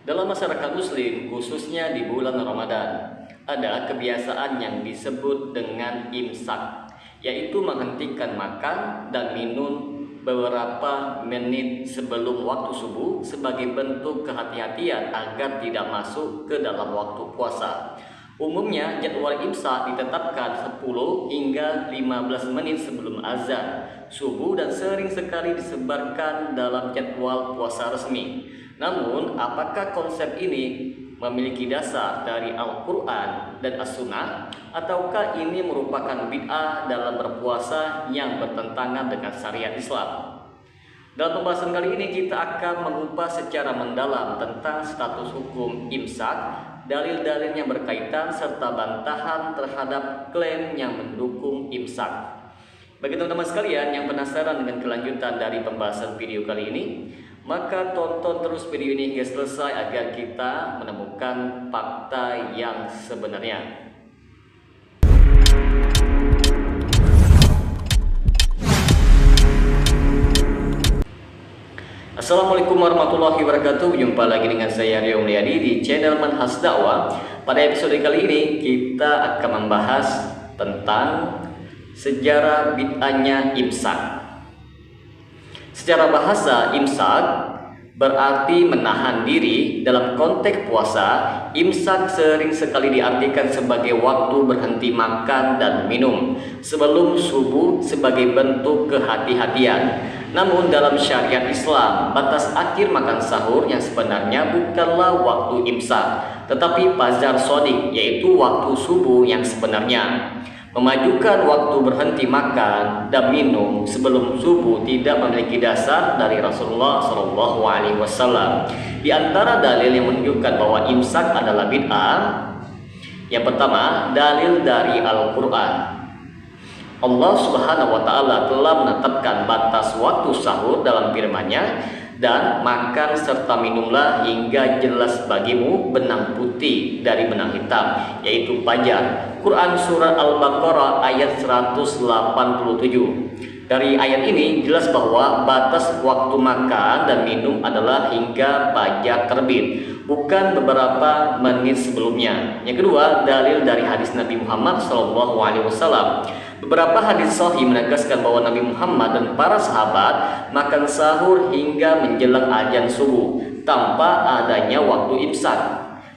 Dalam masyarakat Muslim, khususnya di bulan Ramadan, ada kebiasaan yang disebut dengan imsak, yaitu menghentikan makan dan minum beberapa menit sebelum waktu subuh sebagai bentuk kehati-hatian agar tidak masuk ke dalam waktu puasa. Umumnya jadwal imsak ditetapkan 10 hingga 15 menit sebelum azan subuh dan sering sekali disebarkan dalam jadwal puasa resmi. Namun, apakah konsep ini memiliki dasar dari Al-Quran dan As-Sunnah, ataukah ini merupakan bid'ah dalam berpuasa yang bertentangan dengan syariat Islam? Dalam pembahasan kali ini kita akan mengupas secara mendalam tentang status hukum imsak, dalil-dalil yang berkaitan, serta bantahan terhadap klaim yang mendukung imsak. Bagi teman-teman sekalian yang penasaran dengan kelanjutan dari pembahasan video kali ini, maka tonton terus video ini hingga selesai agar kita menemukan fakta yang sebenarnya. Assalamualaikum warahmatullahi wabarakatuh. Jumpa lagi dengan saya Rio Mulyadi di channel Manhaj Dakwah. Pada episode kali ini kita akan membahas tentang sejarah bid'ahnya imsak. Secara bahasa, imsak berarti menahan diri. Dalam konteks puasa, imsak sering sekali diartikan sebagai waktu berhenti makan dan minum sebelum subuh sebagai bentuk kehati-hatian. Namun dalam syariat Islam, batas akhir makan sahur yang sebenarnya bukanlah waktu imsak, tetapi fajar shadiq, yaitu waktu subuh yang sebenarnya. Memajukan waktu berhenti makan dan minum sebelum subuh tidak memiliki dasar dari Rasulullah SAW. Di antara dalil yang menunjukkan bahwa imsak adalah bid'ah, yang pertama, dalil dari Al-Quran. Allah Subhanahu wa Ta'ala telah menetapkan batas waktu sahur dalam firman-Nya, dan makan serta minumlah hingga jelas bagimu benang putih dari benang hitam, yaitu fajar. Quran Surah Al-Baqarah ayat 187. Dari ayat ini jelas bahwa batas waktu makan dan minum adalah hingga fajar terbit, bukan beberapa menit sebelumnya. Yang kedua, dalil dari hadis Nabi Muhammad SAW. Beberapa hadis sahih menegaskan bahwa Nabi Muhammad dan para sahabat makan sahur hingga menjelang azan subuh tanpa adanya waktu imsak.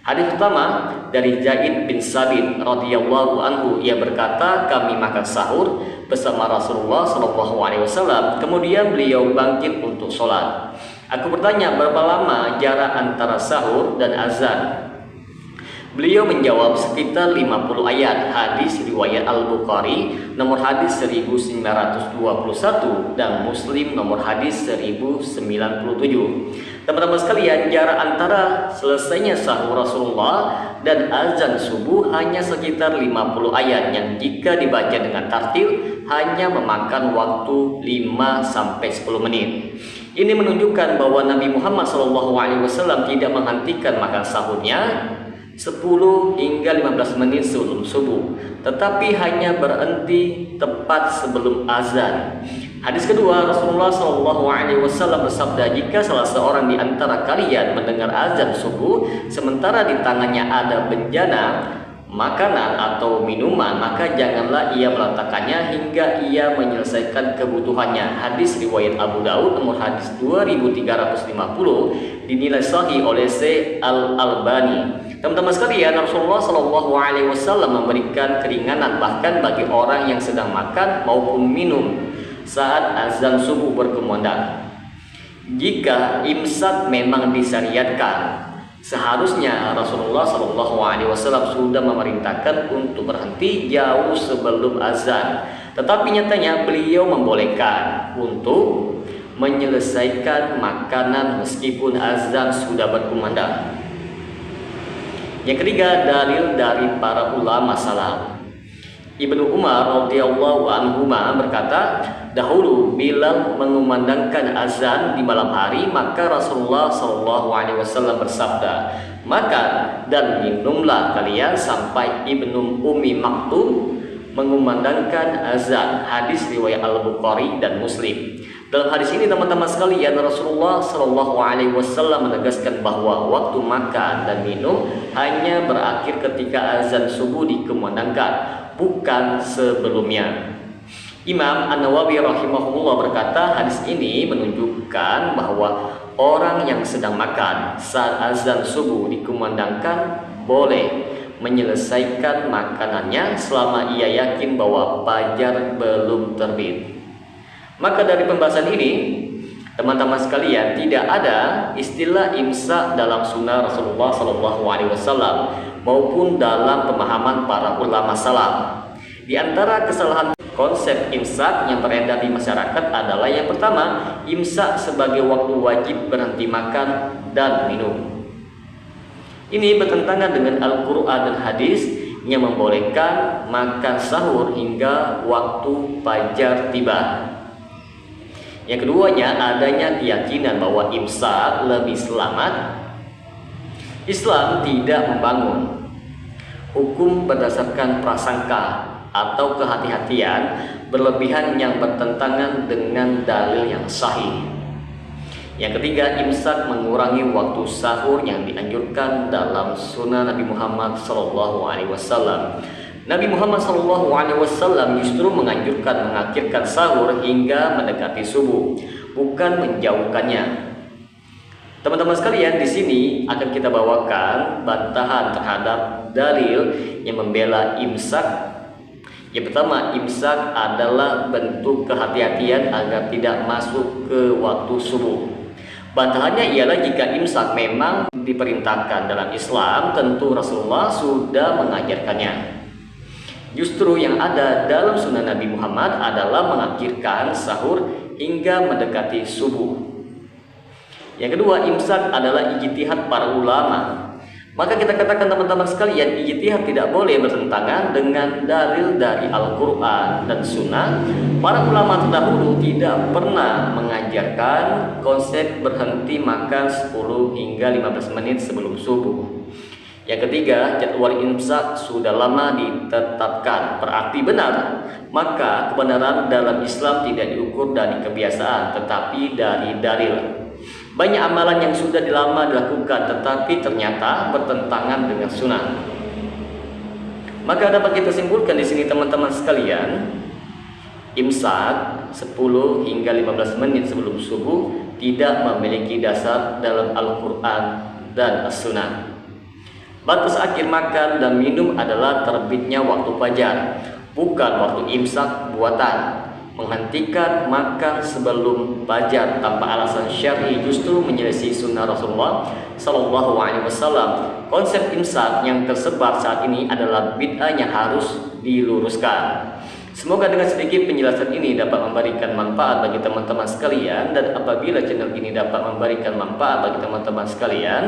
Hadis pertama dari Zaid bin Sabit radhiyallahu anhu, ia berkata, kami makan sahur bersama Rasulullah SAW, kemudian beliau bangkit untuk sholat. Aku bertanya, berapa lama jarak antara sahur dan azan? Beliau menjawab, sekitar 50 ayat. Hadis riwayat Al-Bukhari nomor hadis 1921 dan Muslim nomor hadis 1097. Teman-teman sekalian, jarak antara selesainya sahur Rasulullah dan azan subuh hanya sekitar 50 ayat yang jika dibaca dengan tartil hanya memakan waktu 5-10 menit. Ini menunjukkan bahwa Nabi Muhammad SAW tidak menghentikan makan sahurnya 10 hingga 15 menit sebelum subuh, tetapi hanya berhenti tepat sebelum azan. Hadis kedua, Rasulullah SAW bersabda, jika salah seorang di antara kalian mendengar azan subuh sementara di tangannya ada bejana makanan atau minuman, maka janganlah ia meletakkannya hingga ia menyelesaikan kebutuhannya. Hadis riwayat Abu Daud nomor hadis 2350, dinilai sahih oleh Syekh Al-Albani. Teman-teman sekalian, Rasulullah SAW memberikan keringanan bahkan bagi orang yang sedang makan maupun minum saat azan subuh berkumandang. Jika imsak memang disyariatkan, seharusnya Rasulullah SAW sudah memerintahkan untuk berhenti jauh sebelum azan. Tetapi nyatanya beliau membolehkan untuk menyelesaikan makanan meskipun azan sudah berkumandang. Yang ketiga, dalil dari para ulama salaf. Ibnu Umar radhiyallahu anhu berkata, dahulu Bilal mengumandangkan azan di malam hari, maka Rasulullah SAW bersabda, makan dan minumlah kalian sampai Ibnu Ummi Maktum mengumandangkan azan. Hadis riwayat Al-Bukhari dan Muslim. Dalam hadis ini teman-teman sekalian, Rasulullah Shallallahu Alaihi Wasallam menegaskan bahwa waktu makan dan minum hanya berakhir ketika azan subuh dikumandangkan, bukan sebelumnya. Imam An-Nawawi rahimahullah berkata, hadis ini menunjukkan bahwa orang yang sedang makan saat azan subuh dikumandangkan boleh menyelesaikan makanannya selama ia yakin bahwa fajar belum terbit. Maka dari pembahasan ini, teman-teman sekalian, tidak ada istilah imsak dalam sunnah Rasulullah SAW maupun dalam pemahaman para ulama salaf. Di antara kesalahan konsep imsak yang beredar di masyarakat adalah yang pertama, imsak sebagai waktu wajib berhenti makan dan minum. Ini bertentangan dengan Al-Quran dan hadis yang membolehkan makan sahur hingga waktu fajar tiba. Yang keduanya, adanya keyakinan bahwa imsak lebih selamat. Islam tidak membangun hukum berdasarkan prasangka atau kehati-hatian berlebihan yang bertentangan dengan dalil yang sahih. Yang ketiga, imsak mengurangi waktu sahur yang dianjurkan dalam sunnah Nabi Muhammad SAW. Nabi Muhammad SAW justru menganjurkan mengakhirkan sahur hingga mendekati subuh, bukan menjauhkannya. Teman-teman sekalian, di sini akan kita bawakan bantahan terhadap dalil yang membela imsak. Yang pertama, imsak adalah bentuk kehati-hatian agar tidak masuk ke waktu subuh. Bantahannya ialah jika imsak memang diperintahkan dalam Islam, tentu Rasulullah sudah mengajarkannya. Justru yang ada dalam sunnah Nabi Muhammad adalah mengakhirkan sahur hingga mendekati subuh. Yang kedua, imsak adalah ijtihad para ulama. Maka kita katakan teman-teman sekalian, ijtihad tidak boleh bertentangan dengan dalil dari Al-Quran dan Sunnah. Para ulama terdahulu tidak pernah mengajarkan konsep berhenti makan 10 hingga 15 menit sebelum subuh. Yang ketiga, jadwal imsak sudah lama ditetapkan, berarti benar. Maka kebenaran dalam Islam tidak diukur dari kebiasaan, tetapi dari dalil. Banyak amalan yang sudah lama dilakukan, tetapi ternyata bertentangan dengan sunnah. Maka dapat kita simpulkan di sini teman-teman sekalian, imsak 10 hingga 15 menit sebelum subuh tidak memiliki dasar dalam Al-Quran dan As-Sunnah. Batas akhir makan dan minum adalah terbitnya waktu fajar, bukan waktu imsak buatan. Menghentikan makan sebelum fajar tanpa alasan syar'i justru menyelisih sunnah Rasulullah SAW. Konsep imsak yang tersebar saat ini adalah bid'ah yang harus diluruskan. Semoga dengan sedikit penjelasan ini dapat memberikan manfaat bagi teman-teman sekalian, dan apabila channel ini dapat memberikan manfaat bagi teman-teman sekalian,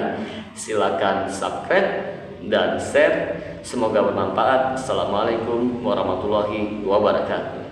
silakan subscribe dan share. Semoga bermanfaat. Assalamualaikum warahmatullahi wabarakatuh.